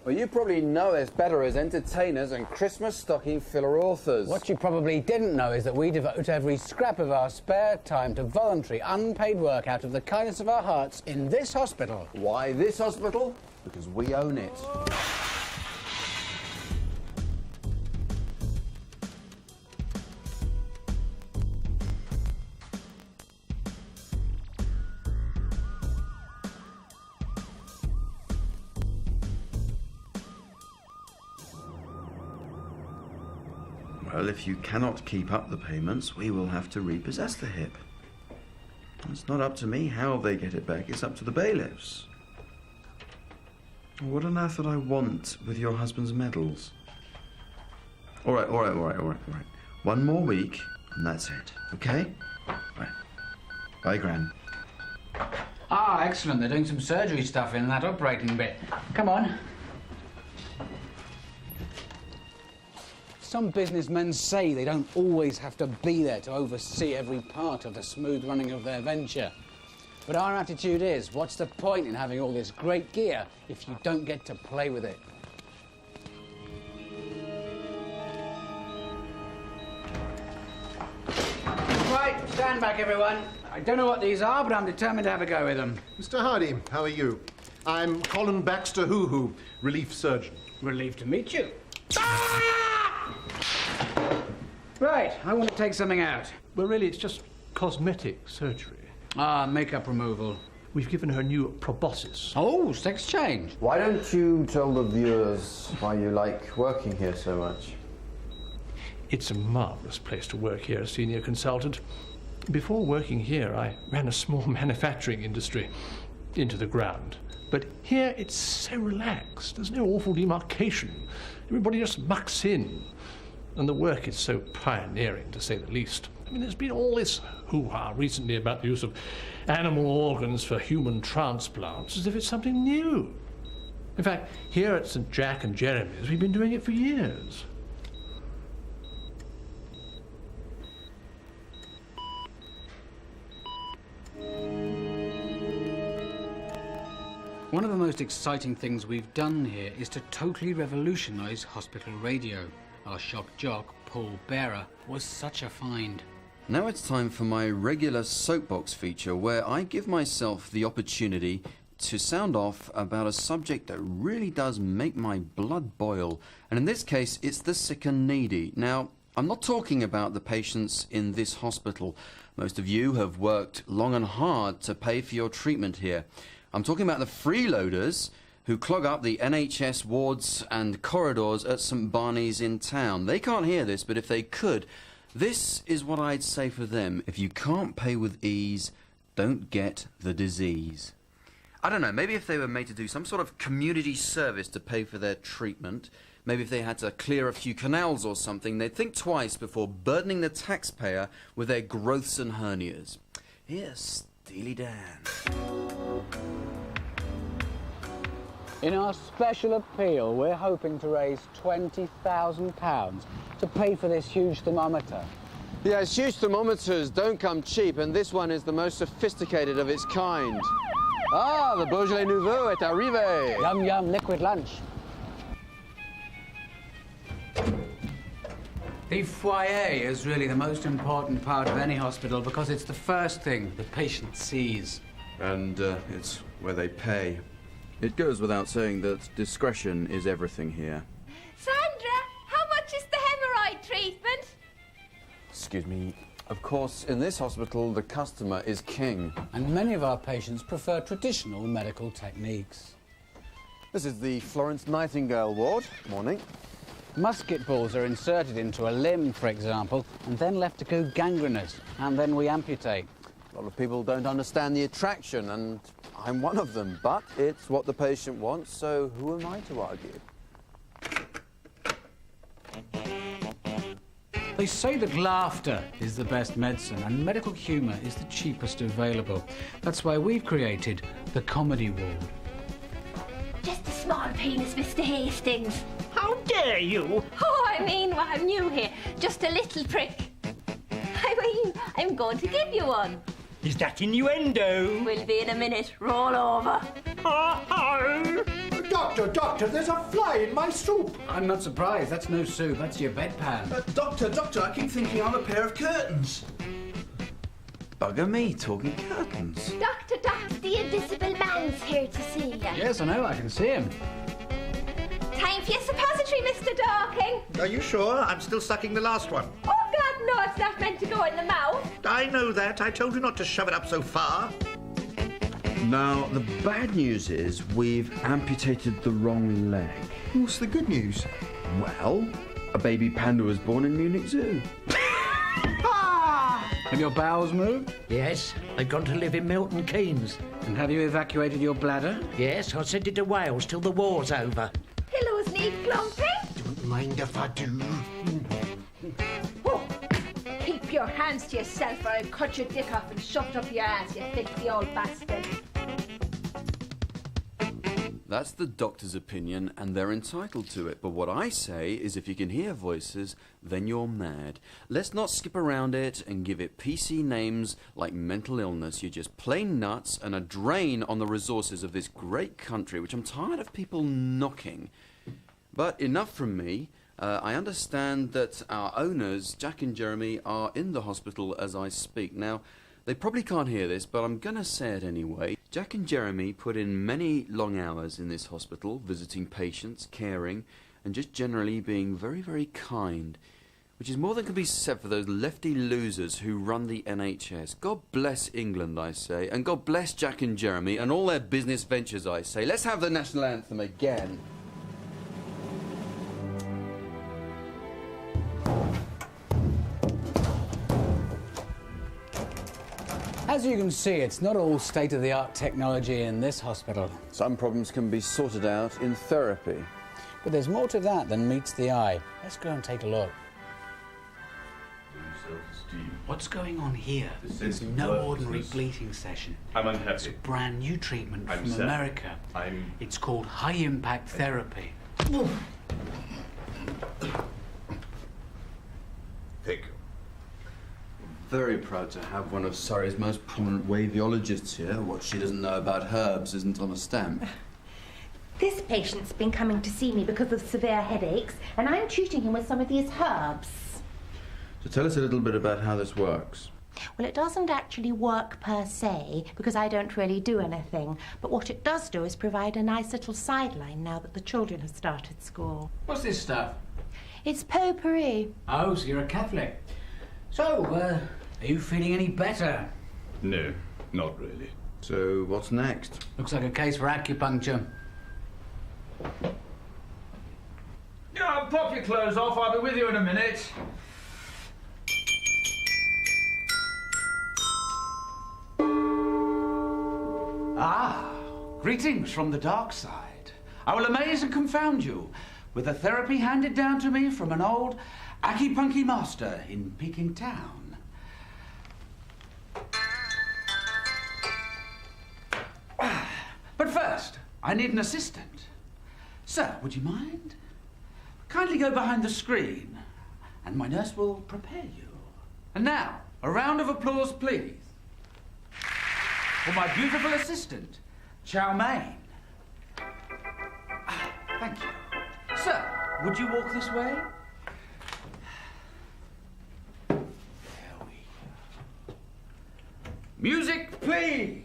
Well, you probably know us better as entertainers and Christmas stocking filler authors. What you probably didn't know is that we devote every scrap of our spare time to voluntary, unpaid work out of the kindness of our hearts in this hospital. Why this hospital? Because we own it. Well, if you cannot keep up the payments, we will have to repossess the hip. It's not up to me how they get it back, it's up to the bailiffs. What on earth would I want with your husband's medals? All right. One more week, and that's it, okay? Right. Bye, Gran. Ah, excellent. They're doing some surgery stuff in that operating bit. Come on. Some businessmen say they don't always have to be there to oversee every part of the smooth running of their venture. But our attitude is, what's the point in having all this great gear if you don't get to play with it? Right, stand back, everyone. I don't know what these are, but I'm determined to have a go with them. Mr. Hardy, how are you? I'm Colin Baxter Hoo-Hoo, relief surgeon. Relieved to meet you. Ah! Right, I want to take something out. Well, really, it's just cosmetic surgery. Ah, makeup removal. We've given her new proboscis. Oh, sex change. Why don't you tell the viewers why you like working here so much? It's a marvellous place to work here as senior consultant. Before working here, I ran a small manufacturing industry into the ground. But here, it's so relaxed. There's no awful demarcation. Everybody just mucks in. And the work is so pioneering, to say the least. I mean, there's been all this hoo-ha recently about the use of animal organs for human transplants, as if it's something new. In fact, here at St. Jack and Jeremy's, we've been doing it for years. One of the most exciting things we've done here is to totally revolutionise hospital radio. Our shock jock, Paul Bearer, was such a find. Now it's time for my regular soapbox feature where I give myself the opportunity to sound off about a subject that really does make my blood boil. And in this case, it's the sick and needy. Now, I'm not talking about the patients in this hospital. Most of you have worked long and hard to pay for your treatment here. I'm talking about the freeloaders who clog up the NHS wards and corridors at St. Barney's in town. They can't hear this, but if they could, this is what I'd say for them. If you can't pay with ease, don't get the disease. I don't know, maybe if they were made to do some sort of community service to pay for their treatment, maybe if they had to clear a few canals or something, they'd think twice before burdening the taxpayer with their growths and hernias. Here's Steely Dan. In our special appeal, we're hoping to raise £20,000 to pay for this huge thermometer. Yes, huge thermometers don't come cheap, and this one is the most sophisticated of its kind. Ah, the Beaujolais Nouveau est arrivé. Yum, yum, liquid lunch. The foyer is really the most important part of any hospital because it's the first thing the patient sees. And it's where they pay. It goes without saying that discretion is everything here. Sandra, how much is the hemorrhoid treatment? Excuse me. Of course, in this hospital, the customer is king. And many of our patients prefer traditional medical techniques. This is the Florence Nightingale ward. Morning. Musket balls are inserted into a limb, for example, and then left to go gangrenous, and then we amputate. A lot of people don't understand the attraction, and I'm one of them. But it's what the patient wants, so who am I to argue? They say that laughter is the best medicine and medical humour is the cheapest available. That's why we've created the comedy ward. Just a small penis, Mr. Hastings. How dare you? Oh, I mean, well, I'm new here. Just a little prick. I mean, I'm going to give you one. Is that innuendo? Will be in a minute. Roll over. Oh, Doctor, there's a fly in my soup. I'm not surprised. That's no soup. That's your bedpan. Doctor, I keep thinking I'm a pair of curtains. Bugger me, talking curtains. Doctor, the invisible man's here to see you. Yes, I know. I can see him. Time for your suppository, Mr. Dorking. Are you sure? I'm still sucking the last one. Oh, God, no, it's not meant to go in the mouth. I know that. I told you not to shove it up so far. Now, the bad news is we've amputated the wrong leg. What's the good news? Well, a baby panda was born in Munich Zoo. Have your bowels moved? Yes, they've gone to live in Milton Keynes. And have you evacuated your bladder? Yes, I sent it to Wales till the war's over. Pillows need plumping. Don't mind if I do. Oh, keep your hands to yourself or I'll cut your dick off and shove it up your ass, you filthy old bastard. That's the doctor's opinion, and they're entitled to it. But what I say is if you can hear voices, then you're mad. Let's not skip around it and give it PC names like mental illness. You're just plain nuts and a drain on the resources of this great country, which I'm tired of people knocking. But enough from me. I understand that our owners, Jack and Jeremy, are in the hospital as I speak. Now, they probably can't hear this, but I'm going to say it anyway. Jack and Jeremy put in many long hours in this hospital, visiting patients, caring, and just generally being very, very kind, which is more than can be said for those lefty losers who run the NHS. God bless England, I say, and God bless Jack and Jeremy and all their business ventures, I say. Let's have the national anthem again. As you can see, it's not all state-of-the-art technology in this hospital. Some problems can be sorted out in therapy. But there's more to that than meets the eye. Let's go and take a look. What's going on here? It's no ordinary bleating session. I'm unhappy. It's a brand new treatment I'm from sad. America. It's called high-impact therapy. Thank you. Very proud to have one of Surrey's most prominent waviologists here. What she doesn't know about herbs isn't on a stamp. This patient's been coming to see me because of severe headaches, and I'm treating him with some of these herbs. So tell us a little bit about how this works. Well, it doesn't actually work per se, because I don't really do anything. But what it does do is provide a nice little sideline now that the children have started school. What's this stuff? It's potpourri. Oh, so you're a Catholic. So, are you feeling any better? No, not really. So what's next? Looks like a case for acupuncture. Yeah, pop your clothes off. I'll be with you in a minute. Ah, greetings from the dark side. I will amaze and confound you with a therapy handed down to me from an old acupuncture master in Peking Town. But first, I need an assistant. Sir, would you mind? Kindly go behind the screen, and my nurse will prepare you. And now, a round of applause, please, for my beautiful assistant, Chow Mein. Thank you. Sir, would you walk this way? There we go. Music, please.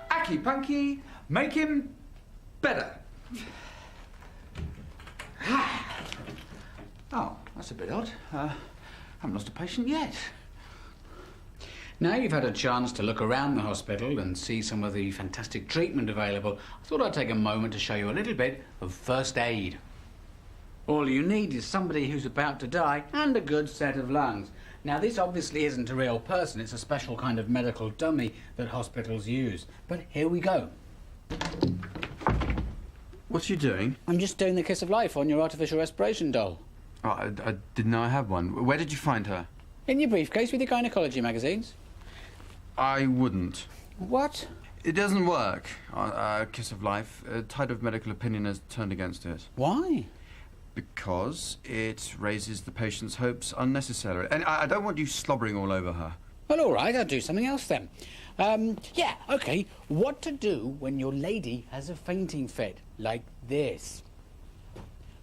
Acupuncture, make him better. Oh, that's a bit odd. I haven't lost a patient yet. Now you've had a chance to look around the hospital and see some of the fantastic treatment available, I thought I'd take a moment to show you a little bit of first aid. All you need is somebody who's about to die and a good set of lungs. Now, this obviously isn't a real person. It's a special kind of medical dummy that hospitals use. But here we go. What's you doing? I'm just doing the kiss of life on your artificial respiration doll. Oh, I didn't know I had one. Where did you find her? In your briefcase with your gynecology magazines. I wouldn't. What? It doesn't work. Kiss of life. A tide of medical opinion has turned against it. Why? Because it raises the patient's hopes unnecessarily. And I don't want you slobbering all over her. Well, all right, I'll do something else then. Yeah, OK. What to do when your lady has a fainting fit, like this?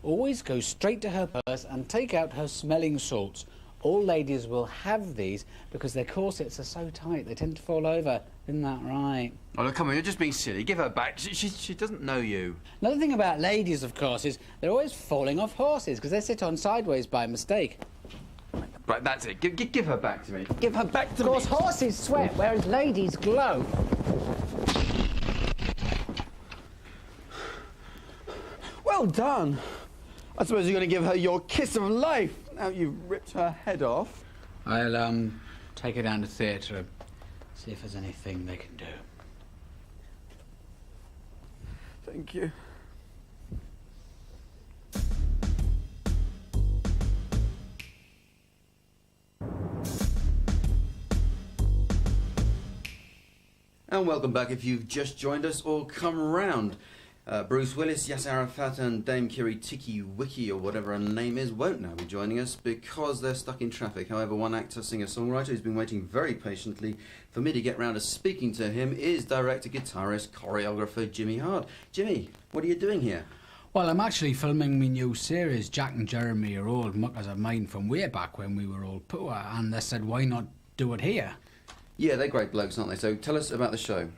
Always go straight to her purse and take out her smelling salts. All ladies will have these because their corsets are so tight they tend to fall over. Isn't that right? Oh, look, come on, you're just being silly. Give her back. She doesn't know you. Another thing about ladies, of course, is they're always falling off horses because they sit on sideways by mistake. Right, that's it. Give her back to me. Give her back to me. Of course, horses sweat, whereas ladies glow. Well done. I suppose you're going to give her your kiss of life. Now you've ripped her head off. I'll, take her down to theatre and see if there's anything they can do. Thank you. And welcome back if you've just joined us or come round. Bruce Willis, Yasser Arafat and Dame Kiri Tiki Wiki, or whatever her name is, won't now be joining us because they're stuck in traffic. However, one actor, singer, songwriter who's been waiting very patiently for me to get round to speaking to him is director, guitarist, choreographer Jimmy Hard. Jimmy, what are you doing here? Well, I'm actually filming my new series. Jack and Jeremy are old muckers of mine from way back when we were all poor, and they said, why not do it here? Yeah, they're great blokes, aren't they? So tell us about the show.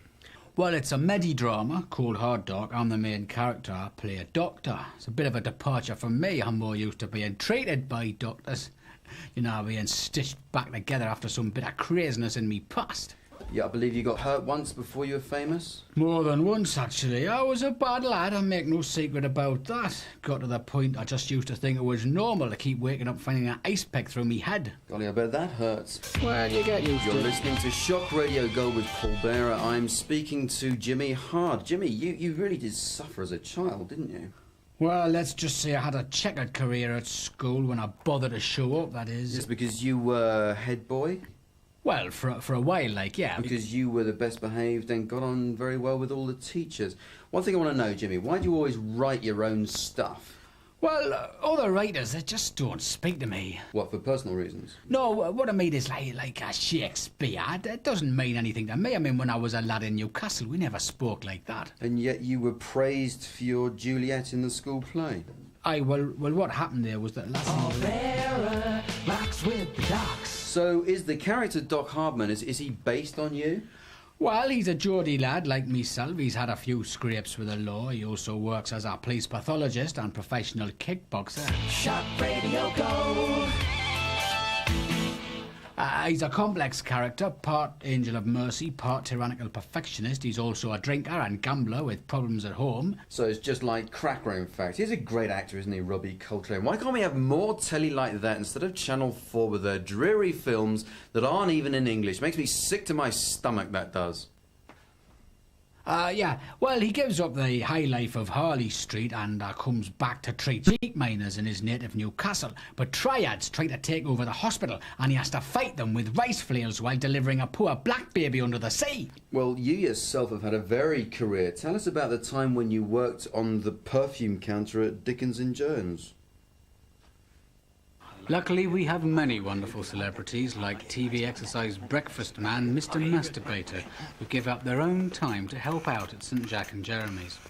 Well, it's a medi-drama called Hard Doc. I'm the main character. I play a doctor. It's a bit of a departure from me. I'm more used to being treated by doctors. You know, being stitched back together after some bit of craziness in me past. Yeah, I believe you got hurt once before you were famous? More than once, actually. I was a bad lad, I make no secret about that. Got to the point I just used to think it was normal to keep waking up finding an ice pick through me head. Golly, I bet that hurts. Well, you get used to it. You're listening to Shock Radio Gold with Paul Bearer. I'm speaking to Jimmy Hard. Jimmy, you really did suffer as a child, didn't you? Well, let's just say I had a checkered career at school when I bothered to show up, that is. Just because you were head boy? Well, for a while, like, yeah. Because you were the best behaved and got on very well with all the teachers. One thing I want to know, Jimmy, why do you always write your own stuff? Well, other writers, they just don't speak to me. What, for personal reasons? No, what I mean is like a Shakespeare. It doesn't mean anything to me. I mean, when I was a lad in Newcastle, we never spoke like that. And yet you were praised for your Juliet in the school play. Well, what happened there was that Bearer rocks with the docs. So is the character Doc Hardman, is he based on you? Well, he's a Geordie lad like myself. He's had a few scrapes with the law. He also works as a police pathologist and professional kickboxer. Shock Radio Gold. He's a complex character, part angel of mercy, part tyrannical perfectionist. He's also a drinker and gambler with problems at home. So it's just like Cracker, in fact. He's a great actor, isn't he, Robbie Coltrane? Why can't we have more telly like that instead of Channel 4 with their dreary films that aren't even in English? Makes me sick to my stomach, that does. Yeah. Well, he gives up the high life of Harley Street and comes back to treat cheat miners in his native Newcastle. But triads try to take over the hospital and he has to fight them with rice flails while delivering a poor black baby under the sea. Well, you yourself have had a varied career. Tell us about the time when you worked on the perfume counter at Dickens & Jones. Luckily, we have many wonderful celebrities like TV exercise breakfast man Mr. Masturbator, who give up their own time to help out at St. Jack and Jeremy's.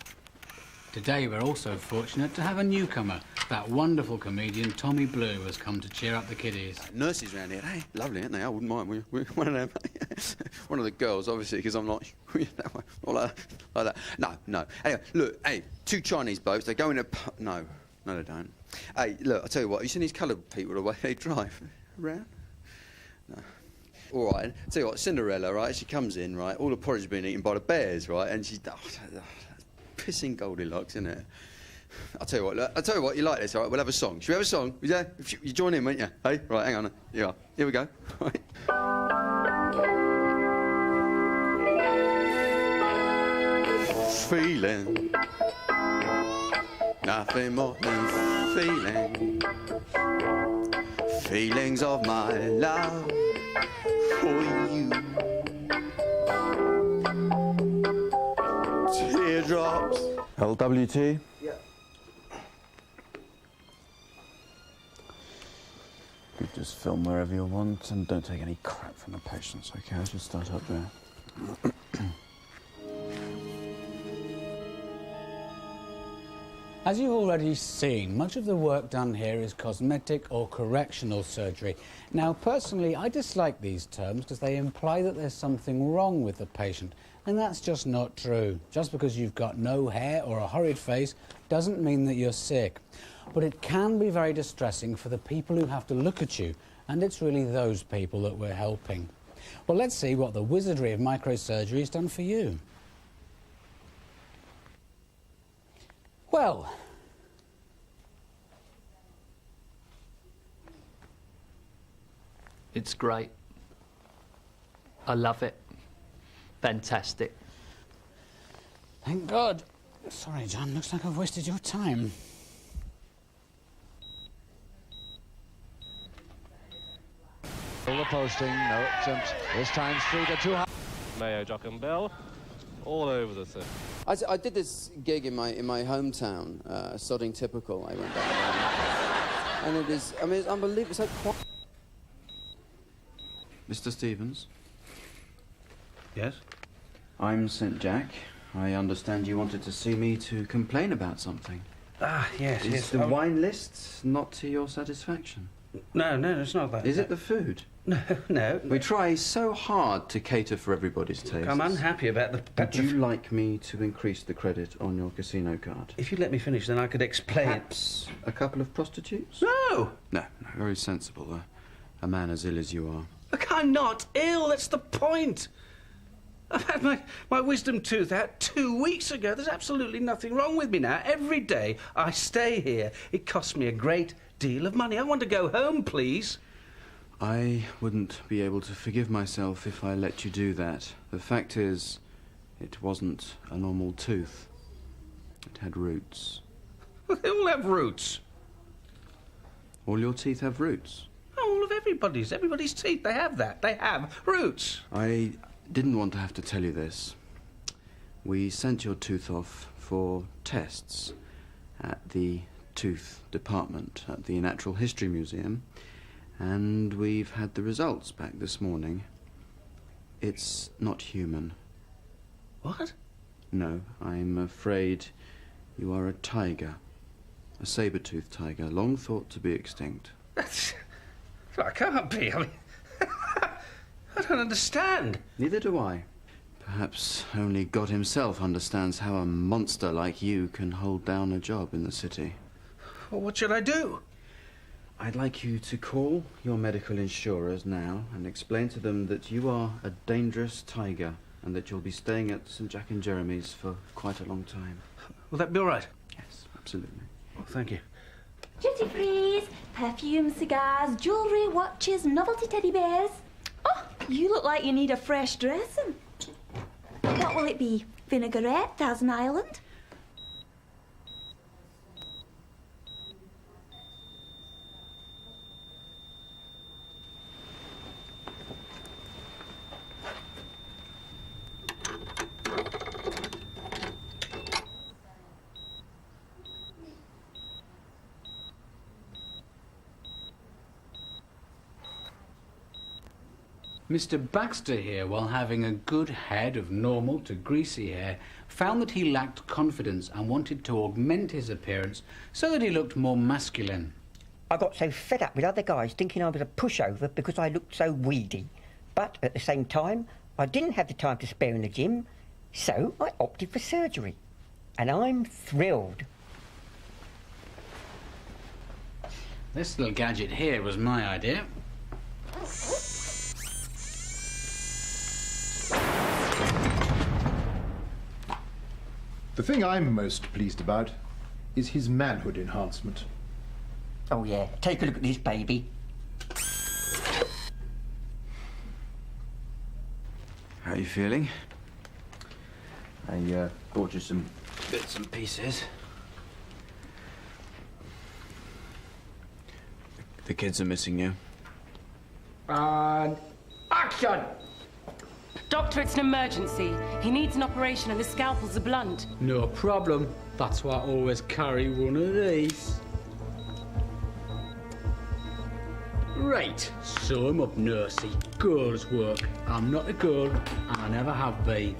Today, we're also fortunate to have a newcomer. That wonderful comedian Tommy Blue has come to cheer up the kiddies. Nurses round here, hey, lovely, aren't they? I wouldn't mind. One of them, one of the girls, obviously, because I'm not like that. No. Anyway, look, hey, two Chinese blokes. They go in a no, they don't. Hey, look, I tell you what. You seen these coloured people the way they drive around? No. All right. I tell you what, Cinderella, right? She comes in, right? All the porridge has been eaten by the bears, right? And she's pissing Goldilocks, isn't it? I'll tell you what, you like this, all right? We'll have a song. Should we have a song? Yeah? You join in, won't you? Hey? Right, hang on. Yeah. Here we go. Right. Feeling. Nothing more than feeling. Feelings of my love for you. drops. LWT? Yeah. You just film wherever you want and don't take any crap from the patients, okay? I should start up there. As you've already seen, much of the work done here is cosmetic or correctional surgery. Now, personally, I dislike these terms because they imply that there's something wrong with the patient, and that's just not true. Just because you've got no hair or a horrid face doesn't mean that you're sick. But it can be very distressing for the people who have to look at you, and it's really those people that we're helping. Well, let's see what the wizardry of microsurgery has done for you. Well, it's great. I love it. Fantastic. Thank God. Sorry, John, looks like I've wasted your time. The posting, no attempt. This time through to 200. Mayo, Jock and Bell, all over the thing. I did this gig in my hometown, Sodding Typical. I went down there. And it is, I mean, it's unbelievable. It's like Mr. Stevens? Yes? I'm St. Jack. I understand you wanted to see me to complain about something. Ah, yes, Is yes. the wine list not to your satisfaction? No, it's not that. Is it the food? No. We try so hard to cater for everybody's tastes. I'm unhappy about the... Would you like me to increase the credit on your casino card? If you'd let me finish, then I could explain... Perhaps a couple of prostitutes? No! No, very sensible. A man as ill as you are. Look, I'm not ill, that's the point. I've had my wisdom tooth out 2 weeks ago. There's absolutely nothing wrong with me now. Every day I stay here. It costs me a great deal of money. I want to go home, please. I wouldn't be able to forgive myself if I let you do that. The fact is, it wasn't a normal tooth. It had roots. They all have roots. All your teeth have roots? All of everybody's teeth, they have that. They have roots. I didn't want to have to tell you this. We sent your tooth off for tests at the tooth department at the Natural History Museum, and we've had the results back this morning. It's not human. What? No, I'm afraid you are a tiger. A saber-toothed tiger, long thought to be extinct. I can't be. I mean, I don't understand. Neither do I. Perhaps only God himself understands how a monster like you can hold down a job in the city. Well, what should I do? I'd like you to call your medical insurers now and explain to them that you are a dangerous tiger and that you'll be staying at St. Jack and Jeremy's for quite a long time. Will that be all right? Yes, absolutely. Well, thank you. Duty frees, perfume, cigars, jewellery, watches, novelty teddy bears. Oh, you look like you need a fresh dressing. What will it be? Vinaigrette, Thousand Island? Mr. Baxter here, while having a good head of normal to greasy hair, found that he lacked confidence and wanted to augment his appearance so that he looked more masculine. I got so fed up with other guys thinking I was a pushover because I looked so weedy. But at the same time, I didn't have the time to spare in the gym, so I opted for surgery. And I'm thrilled. This little gadget here was my idea. The thing I'm most pleased about is his manhood enhancement. Oh, yeah. Take a look at this baby. How are you feeling? I bought you some bits and pieces. The kids are missing you. And action! Doctor, it's an emergency. He needs an operation and the scalpels are blunt. No problem. That's why I always carry one of these. Right, sew him up, nursey. Girl's work. I'm not a girl, and I never have been.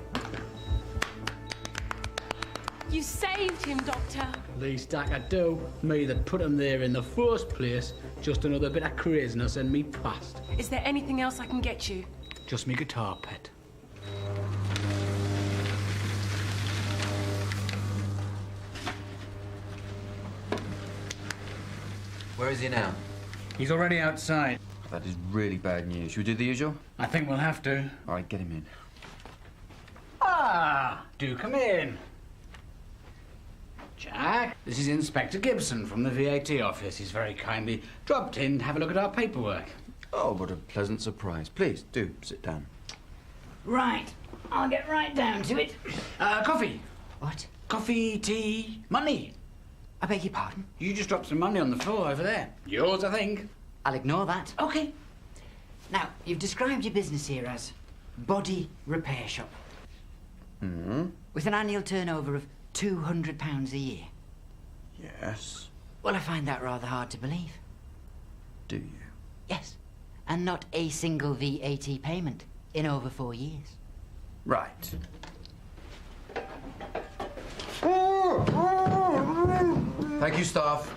You saved him, Doctor. Least I could do. Me that put him there in the first place. Just another bit of craziness in me past. Is there anything else I can get you? Just me guitar, pet. Where is he now? He's already outside. That is really bad news. Should we do the usual? I think we'll have to. All right, get him in. Ah, do come in. Jack, this is Inspector Gibson from the VAT office. He's very kindly dropped in to have a look at our paperwork. Oh, what a pleasant surprise. Please, do sit down. Right, I'll get right down to it. Coffee. What? Coffee, tea, money. I beg your pardon? You just dropped some money on the floor over there. Yours, I think. I'll ignore that. Okay. Now, you've described your business here as body repair shop. Hmm? With an annual turnover of £200 a year. Yes. Well, I find that rather hard to believe. Do you? Yes. And not a single VAT payment in over 4 years. Right. Thank you, staff.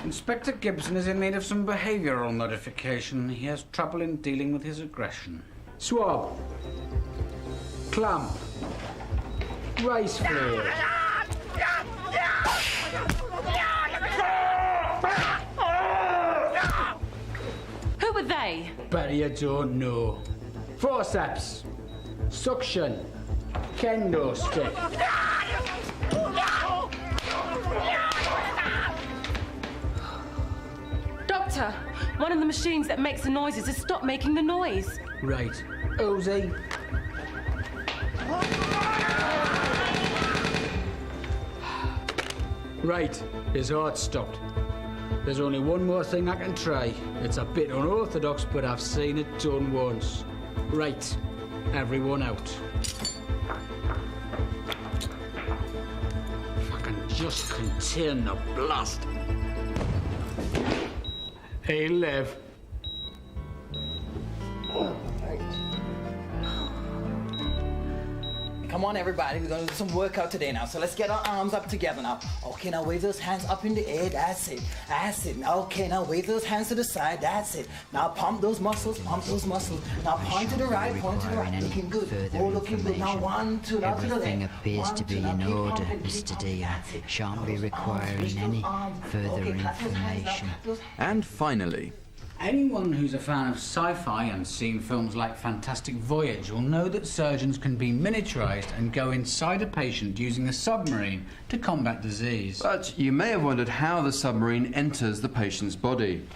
Inspector Gibson is in need of some behavioural modification. He has trouble in dealing with his aggression. Swab. Clamp. Rice flare. Who were they? Better you don't know. Forceps. Suction. Kendo stick. Doctor, one of the machines that makes the noises has stopped making the noise. Right. Uzi. Right. His heart stopped. There's only one more thing I can try. It's a bit unorthodox, but I've seen it done once. Right. Everyone out. If I can just contain the blast. Hey, Lev. Come on, everybody. We're going to do some workout today now. So let's get our arms up together now. Okay, now wave those hands up in the air. That's it. That's it. Okay, now wave those hands to the side. That's it. Now pump those muscles. Pump those muscles. Now point to the right. Point to the right. Looking good. Oh, looking good. Now 1, 2, now to the left. Everything appears to be in order, Mr. D. I shan't be requiring any further information. And finally... Anyone who's a fan of sci-fi and seen films like Fantastic Voyage will know that surgeons can be miniaturized and go inside a patient using a submarine to combat disease. But you may have wondered how the submarine enters the patient's body.